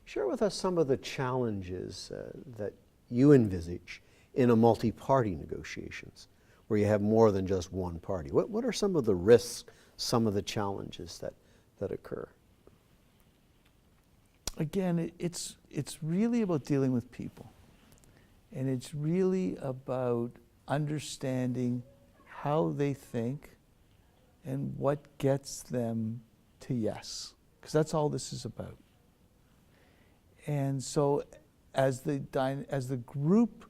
Share with us some of the challenges that you envisage in a multi-party negotiations, where you have more than just one party. What are some of the risks, some of the challenges that occur? Again, it's really about dealing with people. And it's really about understanding how they think and what gets them to yes. Because that's all this is about. And so as the group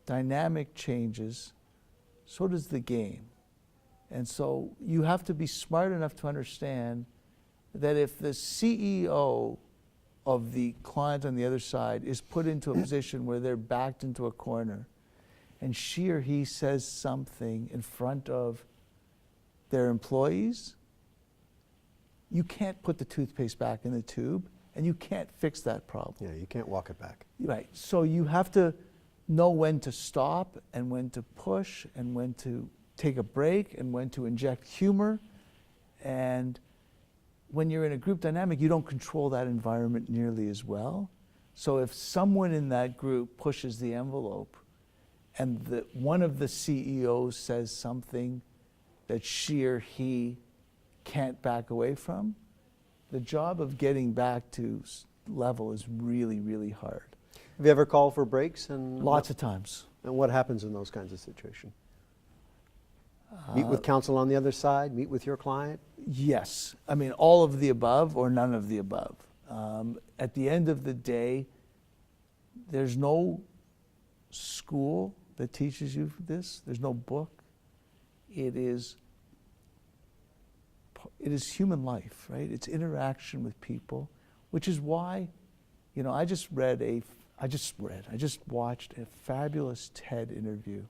dynamic changes, so does the game. And so you have to be smart enough to understand that if the CEO of the client on the other side is put into a position where they're backed into a corner, and she or he says something in front of their employees, you can't put the toothpaste back in the tube, and you can't fix that problem. Yeah, you can't walk it back. Right. So you have to know when to stop and when to push and when to take a break and when to inject humor. And when you're in a group dynamic, you don't control that environment nearly as well. So if someone in that group pushes the envelope and one of the CEOs says something that she or he can't back away from, the job of getting back to level is really, really hard. Have you ever called for breaks? Lots of times. And what happens in those kinds of situations? Meet with counsel on the other side? Meet with your client? Yes. I mean, all of the above or none of the above. At the end of the day, there's no school that teaches you this. There's no book. It is human life, right? It's interaction with people, which is why, I just watched a fabulous TED interview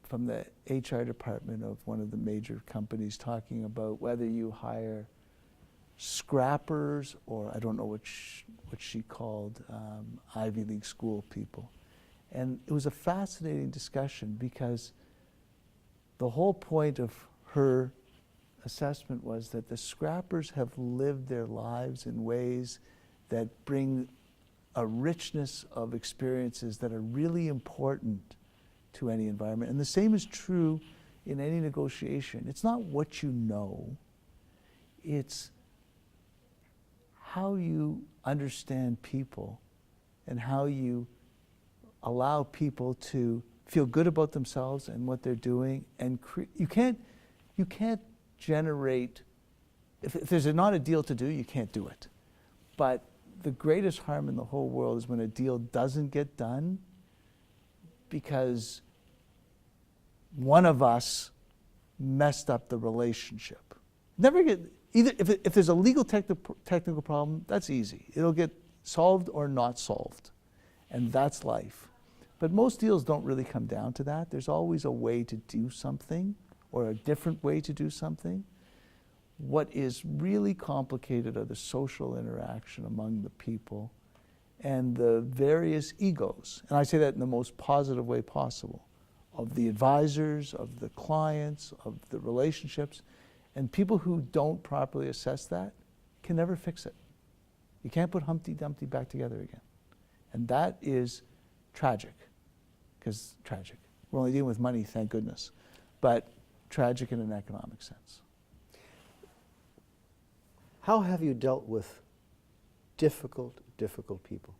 from the HR department of one of the major companies, talking about whether you hire scrappers or I don't know what she called Ivy League school people. And it was a fascinating discussion because the whole point of her assessment was that the scrappers have lived their lives in ways that bring a richness of experiences that are really important to any environment. And the same is true in any negotiation. It's not what you know, it's how you understand people and how you allow people to feel good about themselves and what they're doing. And you can't generate, if there's not a deal to do, you can't do it. But the greatest harm in the whole world is when a deal doesn't get done because one of us messed up the relationship. If there's a legal technical problem, that's easy. It'll get solved or not solved, and that's life. But most deals don't really come down to that. There's always a way to do something or a different way to do something. What is really complicated are the social interaction among the people and the various egos. And I say that in the most positive way possible, of the advisors, of the clients, of the relationships. And people who don't properly assess that can never fix it. You can't put Humpty Dumpty back together again. And that is tragic, because tragic. We're only dealing with money, thank goodness, but tragic in an economic sense. How have you dealt with difficult people?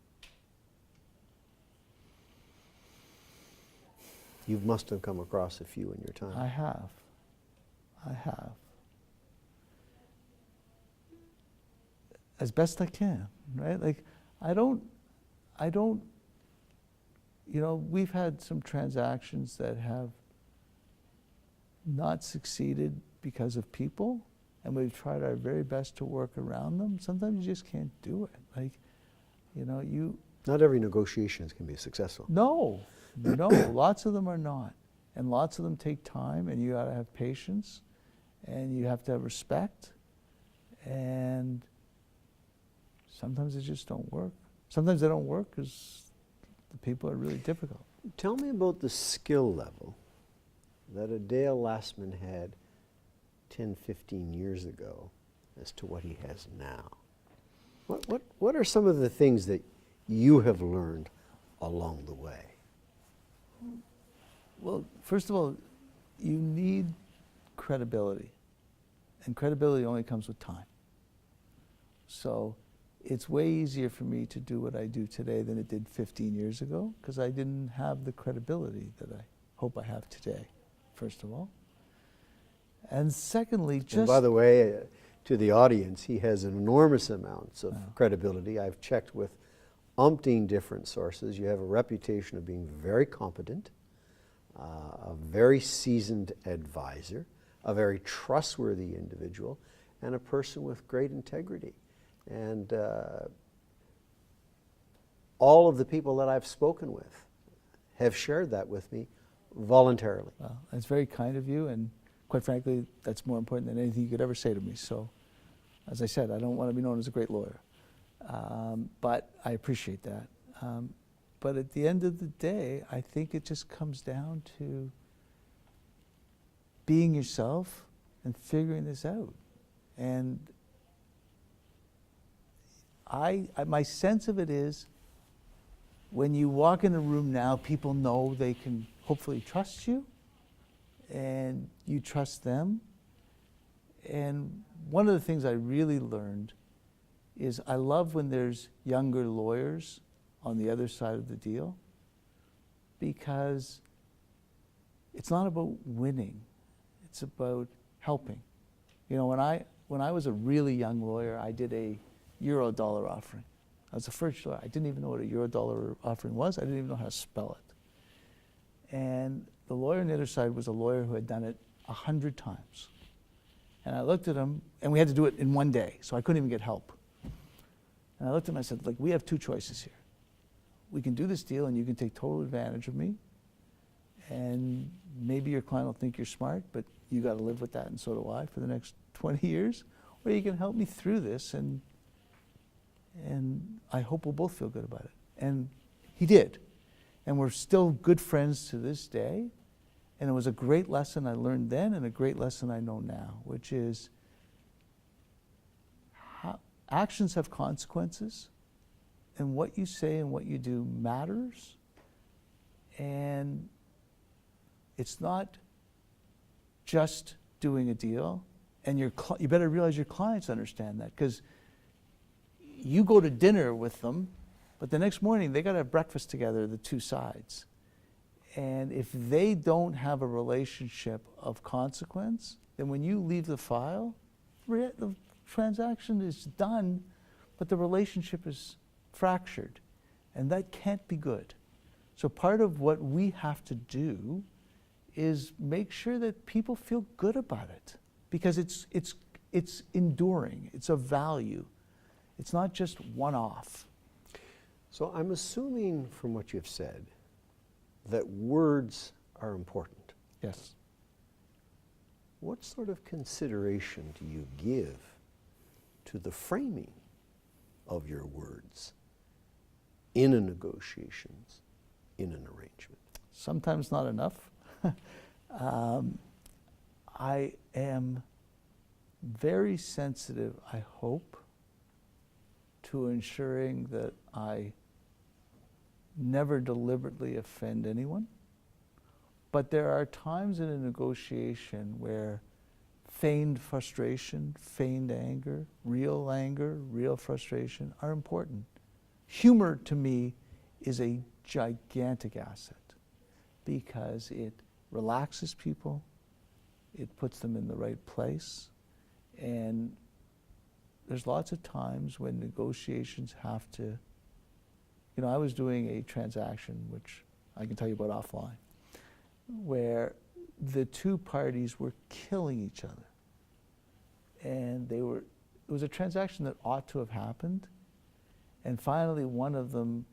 You must have come across a few in your time. I have. As best I can, right? Like, we've had some transactions that have not succeeded because of people, and we've tried our very best to work around them. Sometimes you just can't do it. Not every negotiation can be successful. No, lots of them are not. And lots of them take time, and you gotta have patience, and you have to have respect, and sometimes they just don't work. Sometimes they don't work because the people are really difficult. Tell me about the skill level that a Dale Lastman had 10, 15 years ago as to what he has now. What are some of the things that you have learned along the way? Well, first of all, you need credibility. And credibility only comes with time. So it's way easier for me to do what I do today than it did 15 years ago, because I didn't have the credibility that I hope I have today, first of all. And secondly, just... And by the way, to the audience, he has enormous amounts of credibility. I've checked with umpteen different sources. You have a reputation of being very competent, a very seasoned advisor, a very trustworthy individual, and a person with great integrity. And all of the people that I've spoken with have shared that with me voluntarily. Well, that's very kind of you, and quite frankly, that's more important than anything you could ever say to me. So, as I said, I don't want to be known as a great lawyer, but I appreciate that. But at the end of the day, I think it just comes down to being yourself and figuring this out. And my sense of it is, when you walk in a room now, people know they can hopefully trust you, and you trust them. And one of the things I really learned is I love when there's younger lawyers on the other side of the deal, because it's not about winning, it's about helping. You know, when I was a really young lawyer, I did a euro-dollar offering. I was the first lawyer. I didn't even know what a euro-dollar offering was. I didn't even know how to spell it. And the lawyer on the other side was a lawyer who had done it 100 times. And I looked at him, and we had to do it in one day, so I couldn't even get help. And I looked at him and I said, like, we have two choices here. We can do this deal, and you can take total advantage of me, and maybe your client will think you're smart, but you got to live with that, and so do I, for the next 20 years. Or you can help me through this, and I hope we'll both feel good about it. And he did. And we're still good friends to this day. And it was a great lesson I learned then, and a great lesson I know now, which is actions have consequences, and what you say and what you do matters. And it's not just doing a deal, and you better realize your clients understand that, because you go to dinner with them, but the next morning they got to have breakfast together, the two sides. And if they don't have a relationship of consequence, then when you leave the file, the transaction is done, but the relationship is fractured. And that can't be good. So part of what we have to do is make sure that people feel good about it, because it's enduring, it's of value. It's not just one-off. So I'm assuming from what you've said that words are important. Yes. What sort of consideration do you give to the framing of your words in a negotiations, in an arrangement? Sometimes not enough. I am very sensitive, I hope, to ensuring that I never deliberately offend anyone. But there are times in a negotiation where feigned frustration, feigned anger, real frustration are important. Humor, to me, is a gigantic asset, because it relaxes people, it puts them in the right place, and there's lots of times when negotiations have to, you know, I was doing a transaction, which I can tell you about offline, where the two parties were killing each other. And it was a transaction that ought to have happened. And finally, one of them,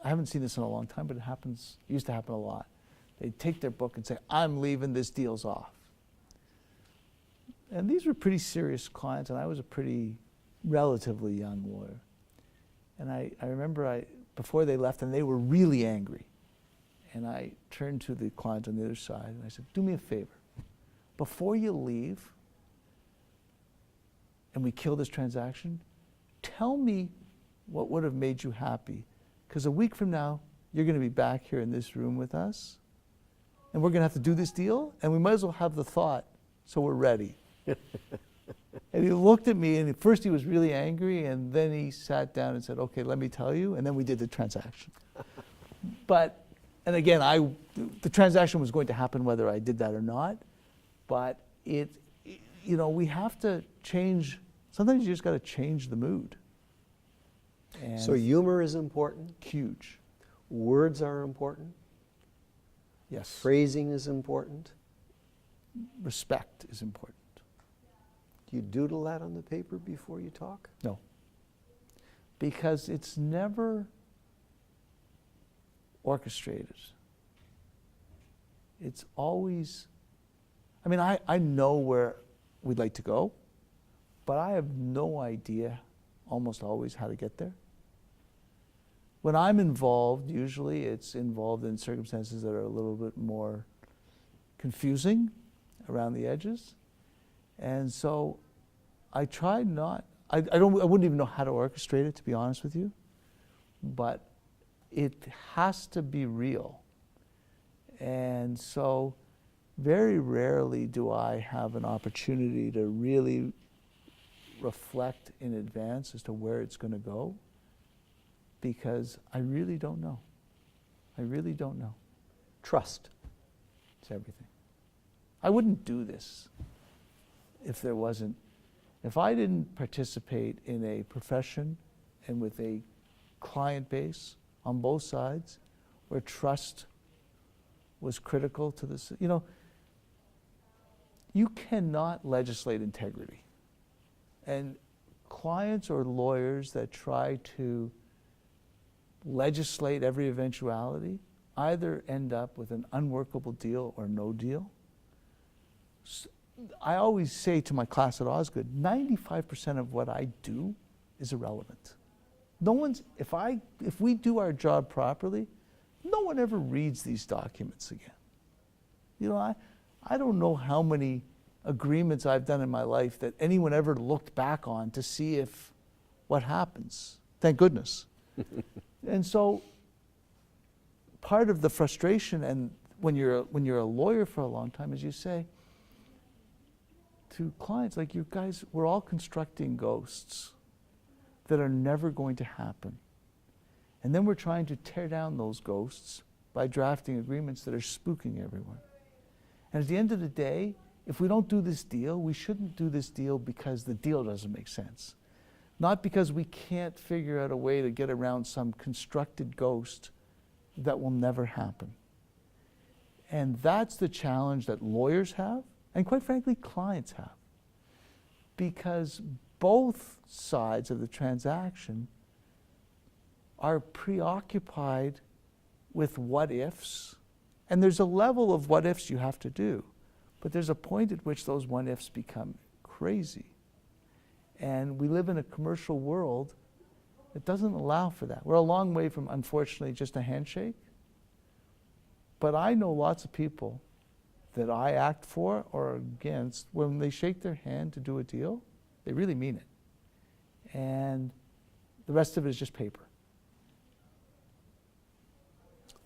I haven't seen this in a long time, but it used to happen a lot. They'd take their book and say, I'm leaving, this deal's off. And these were pretty serious clients, and I was a pretty relatively young lawyer. And I remember before they left, and they were really angry. And I turned to the client on the other side, and I said, do me a favor. Before you leave, and we kill this transaction, tell me What would have made you happy? Because a week from now, you're going to be back here in this room with us, and we're going to have to do this deal, and we might as well have the thought so we're ready. And he looked at me, and at first he was really angry, and then he sat down and said, okay, let me tell you, and then we did the transaction. But, and again, the transaction was going to happen whether I did that or not, but we have to change, sometimes you just got to change the mood. And So humor is important, huge. words are important, Yes. phrasing is important. Respect is important. Do you doodle that on the paper before you talk? No. Because it's never orchestrated. It's always, I mean, I know where we'd like to go, but I have no idea almost always how to get there. When I'm involved, usually it's involved in circumstances that are a little bit more confusing around the edges. And so I try not, I wouldn't even know how to orchestrate it, to be honest with you, but it has to be real. And so very rarely do I have an opportunity to really reflect in advance as to where it's going to go, because I really don't know. I really don't know. Trust. It's everything. I wouldn't do this if I didn't participate in a profession and with a client base on both sides where trust was critical to this. You cannot legislate integrity. And clients or lawyers that try to legislate every eventuality either end up with an unworkable deal or no deal. I always say to my class at Osgood, 95% of what I do is irrelevant. If we do our job properly, no one ever reads these documents again. I don't know how many agreements I've done in my life that anyone ever looked back on to see what happens. Thank goodness. And so part of the frustration, and when you're a lawyer for a long time, is you say to clients, like, you guys, we're all constructing ghosts that are never going to happen. And then we're trying to tear down those ghosts by drafting agreements that are spooking everyone. And at the end of the day, if we don't do this deal, we shouldn't do this deal because the deal doesn't make sense. Not because we can't figure out a way to get around some constructed ghost that will never happen. And that's the challenge that lawyers have, and quite frankly, clients have. Because both sides of the transaction are preoccupied with what ifs, and there's a level of what ifs you have to do, but there's a point at which those what ifs become crazy. And we live in a commercial world that doesn't allow for that. We're a long way from, unfortunately, just a handshake. But I know lots of people that I act for or against, when they shake their hand to do a deal, they really mean it. And the rest of it is just paper.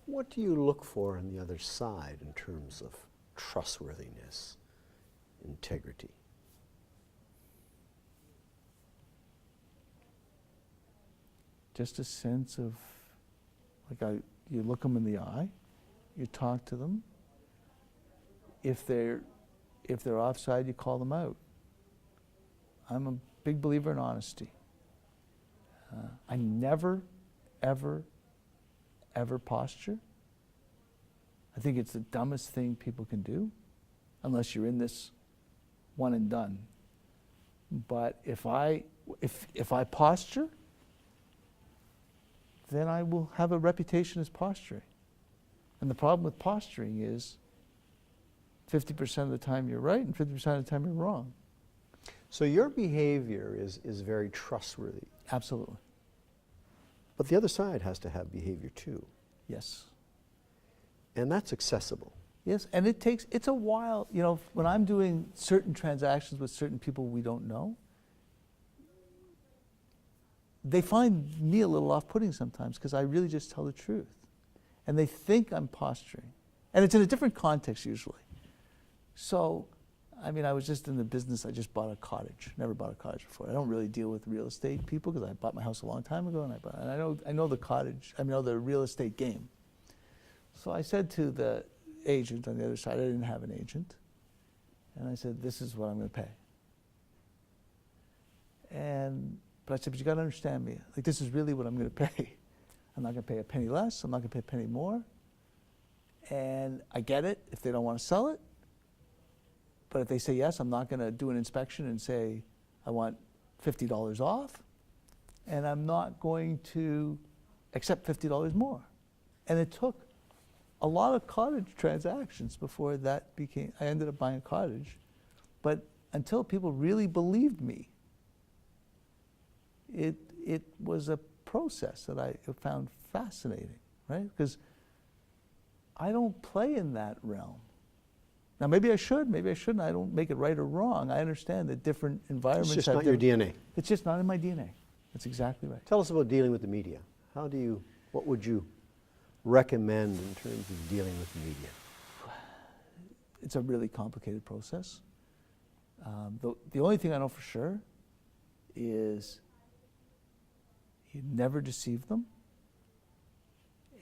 What do you look for on the other side in terms of trustworthiness, integrity? Just a sense of, you look them in the eye, you talk to them. If they're offside, you call them out. I'm a big believer in honesty. I never, ever, ever posture. I think it's the dumbest thing people can do, unless you're in this one and done. But if I posture, then I will have a reputation as posturing. And the problem with posturing is 50% of the time you're right and 50% of the time you're wrong. So your behavior is very trustworthy. Absolutely. But the other side has to have behavior too. Yes. And that's accessible. Yes, and it's a while, when I'm doing certain transactions with certain people we don't know, they find me a little off-putting sometimes because I really just tell the truth. And they think I'm posturing. And it's in a different context usually. So, I mean, I was just in the business, I just bought a cottage. Never bought a cottage before. I don't really deal with real estate people because I bought my house a long time ago, and I know the cottage, I know the real estate game. So I said to the agent on the other side, I didn't have an agent, and I said, this is what I'm going to pay. But I said, but you got to understand me. Like, this is really what I'm going to pay. I'm not going to pay a penny less. I'm not going to pay a penny more. And I get it if they don't want to sell it. But if they say yes, I'm not going to do an inspection and say, I want $50 off. And I'm not going to accept $50 more. And it took a lot of cottage transactions before that became, I ended up buying a cottage. But until people really believed me, it was a process that I found fascinating, right? Because I don't play in that realm. Now, maybe I should, maybe I shouldn't. I don't make it right or wrong. I understand that different environments have It's just not your DNA. It's just not in my DNA. That's exactly right. Tell us about dealing with the media. What would you recommend in terms of dealing with the media? It's a really complicated process. The only thing I know for sure is you never deceive them,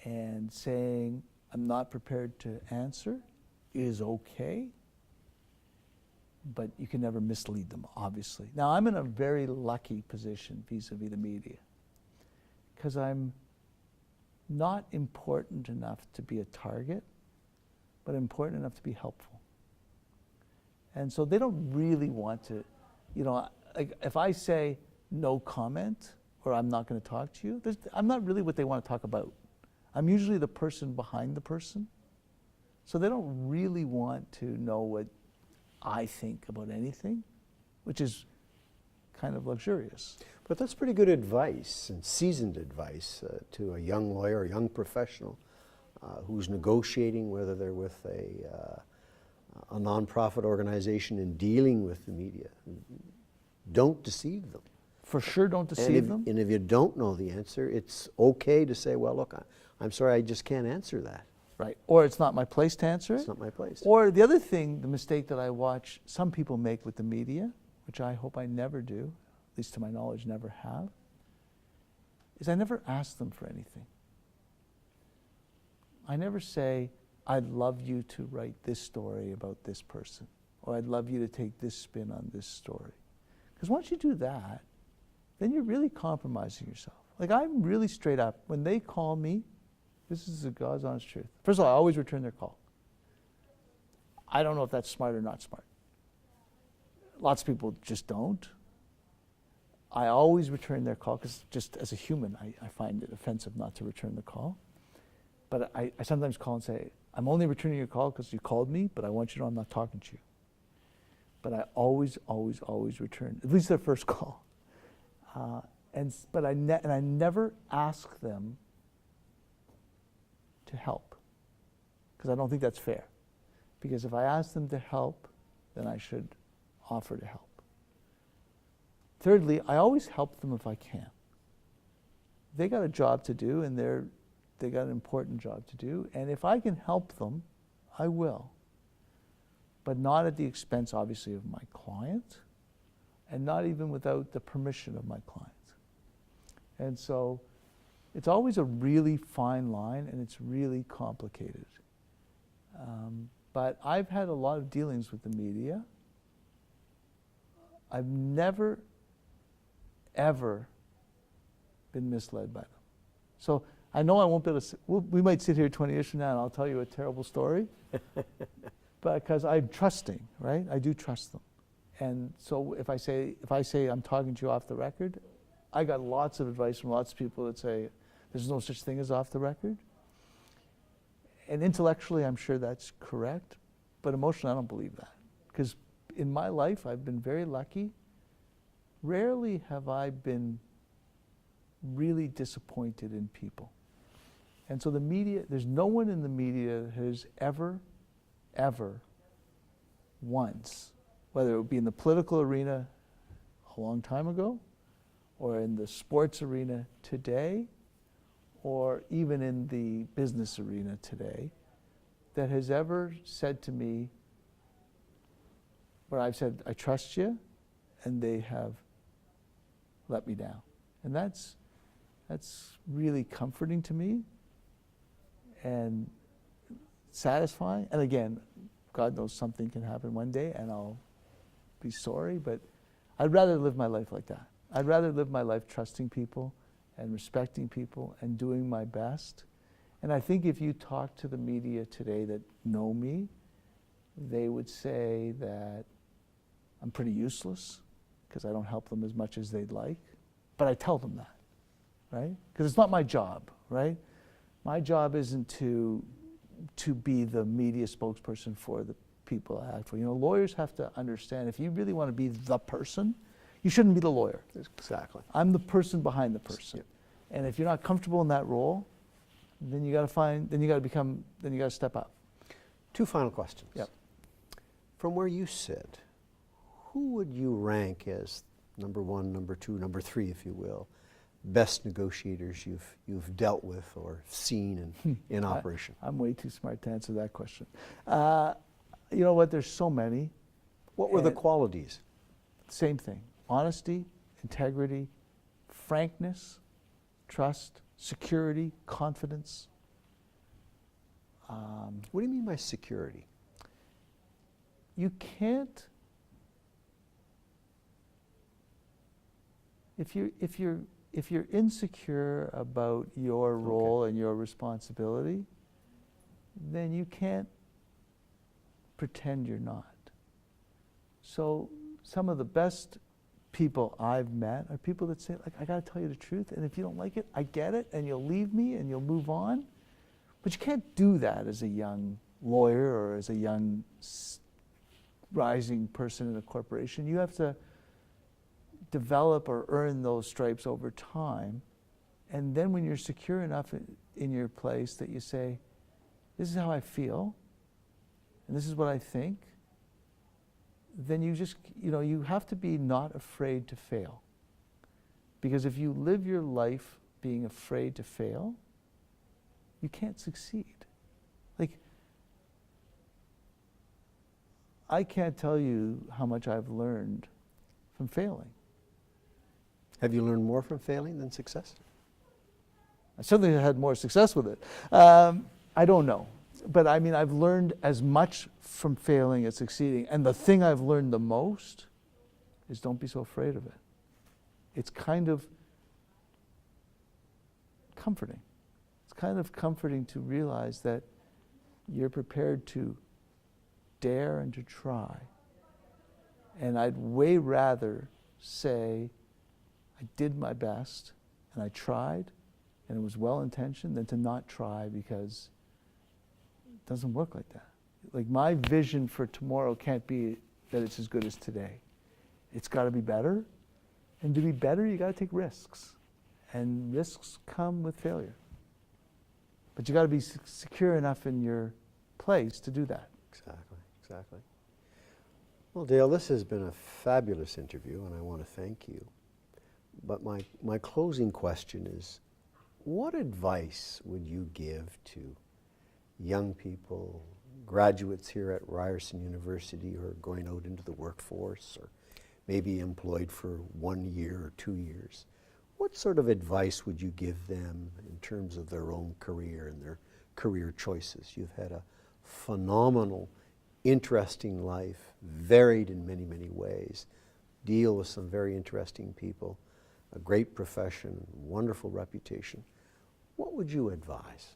and saying, I'm not prepared to answer is okay, but you can never mislead them, obviously. Now, I'm in a very lucky position vis-a-vis the media, because I'm not important enough to be a target, but important enough to be helpful. And so they don't really want to, like if I say no comment, or I'm not going to talk to you, I'm not really what they want to talk about. I'm usually the person behind the person. So they don't really want to know what I think about anything, which is kind of luxurious. But that's pretty good advice, and seasoned advice to a young lawyer, a young professional who's negotiating, whether they're with a nonprofit organization and dealing with the media. Don't deceive them. For sure, don't deceive them. And if you don't know the answer, it's okay to say, well, look, I'm sorry, I just can't answer that. Right. Or it's not my place to answer it. It's not my place. Or the other thing, the mistake that I watch some people make with the media, which I hope I never do, at least to my knowledge never have, is I never ask them for anything. I never say, I'd love you to write this story about this person, or I'd love you to take this spin on this story. Because once you do that, then you're really compromising yourself. Like, I'm really straight up. When they call me, this is the God's honest truth. First of all, I always return their call. I don't know if that's smart or not smart. Lots of people just don't. I always return their call because just as a human, I find it offensive not to return the call. But I sometimes call and say, I'm only returning your call because you called me, but I want you to know I'm not talking to you. But I always, always, always return, at least their first call. But I never ask them to help, because I don't think that's fair. Because if I ask them to help, then I should offer to help. Thirdly, I always help them if I can. They got a job to do, and they got an important job to do, and if I can help them, I will. But not at the expense, obviously, of my client, and not even without the permission of my client. And so it's always a really fine line, and it's really complicated. But I've had a lot of dealings with the media. I've never, ever been misled by them. So I know I won't be able to, we might sit here 20 years from now and I'll tell you a terrible story, because I'm trusting, right? I do trust them. And so if I say I'm talking to you off the record, I got lots of advice from lots of people that say there's no such thing as off the record. And intellectually, I'm sure that's correct, but emotionally, I don't believe that. Because in my life, I've been very lucky. Rarely have I been really disappointed in people. And so the media, there's no one in the media that has ever once, whether it would be in the political arena a long time ago, or in the sports arena today, or even in the business arena today, that has ever said to me, where I've said, I trust you, and they have let me down. And that's really comforting to me and satisfying. And again, God knows something can happen one day and I'll be sorry, but I'd rather live my life like that. I'd rather live my life trusting people and respecting people and doing my best. And I think if you talk to the media today that know me, they would say that I'm pretty useless because I don't help them as much as they'd like. But I tell them that, right? Because it's not my job, right? My job isn't to be the media spokesperson for the people I act for. You know, lawyers have to understand, if you really want to be the person, you shouldn't be the lawyer. Exactly. I'm the person behind the person. Yep. And if you're not comfortable in that role, then you got to step up. Two final questions. Yep. From where you sit, who would you rank as number one, number two, number three, if you will, best negotiators you've dealt with or seen in operation? I'm way too smart to answer that question. You know what? There's so many. What were the qualities? Same thing. Honesty, integrity, frankness, trust, security, confidence. What do you mean by security? You can't. If you're insecure about your role and your responsibility, then you can't pretend you're not. So some of the best people I've met are people that say, like, I got to tell you the truth, and if you don't like it, I get it, and you'll leave me and you'll move on. But you can't do that as a young lawyer or as a young rising person in a corporation. You have to develop or earn those stripes over time. And then when you're secure enough in your place that you say, this is how I feel, and this is what I think, then you just, you have to be not afraid to fail. Because if you live your life being afraid to fail, you can't succeed. Like, I can't tell you how much I've learned from failing. Have you learned more from failing than success? I certainly had more success with it. I don't know. But I mean, I've learned as much from failing as succeeding. And the thing I've learned the most is don't be so afraid of it. It's kind of comforting. It's kind of comforting to realize that you're prepared to dare and to try. And I'd way rather say, I did my best and I tried and it was well-intentioned than to not try because it doesn't work like that. Like, my vision for tomorrow can't be that it's as good as today. It's got to be better. And to be better, you got to take risks. And risks come with failure. But you got to be secure enough in your place to do that. Exactly. Well, Dale, this has been a fabulous interview, and I want to thank you. But my closing question is, what advice would you give to young people, graduates here at Ryerson University who are going out into the workforce or maybe employed for 1 year or 2 years? What sort of advice would you give them in terms of their own career and their career choices? You've had a phenomenal, interesting life, varied in many, many ways, deal with some very interesting people, a great profession, wonderful reputation. What would you advise?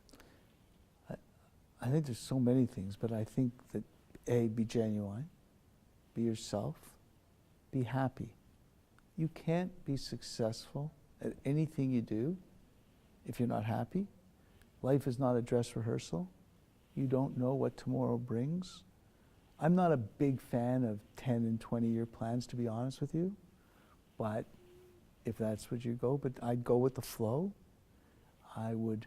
I think there's so many things, but I think that A, be genuine, be yourself, be happy. You can't be successful at anything you do if you're not happy. Life is not a dress rehearsal. You don't know what tomorrow brings. I'm not a big fan of 10 and 20-year plans, to be honest with you, but if that's what you go, but I'd go with the flow. I would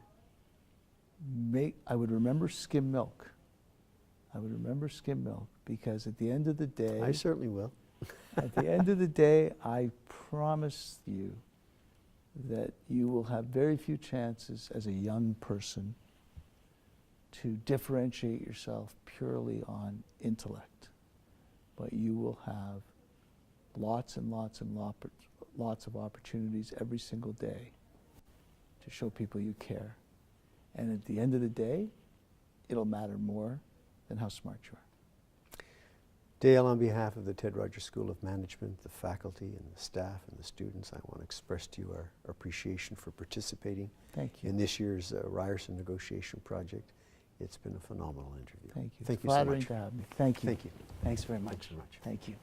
remember skim milk. I would remember skim milk because at the end of the day... I certainly will. At the end of the day, I promise you that you will have very few chances as a young person to differentiate yourself purely on intellect, but you will have lots and lots and lots of opportunities every single day to show people you care. And at the end of the day, it'll matter more than how smart you are. Dale, on behalf of the Ted Rogers School of Management, the faculty and the staff and the students, I want to express to you our appreciation for participating Thank you. in this year's Ryerson negotiation project. It's been a phenomenal interview. Thank you. Thank It's you so flattering much. to have me. Thank you. Thank you. Thanks very much. Thanks so much. Thank you.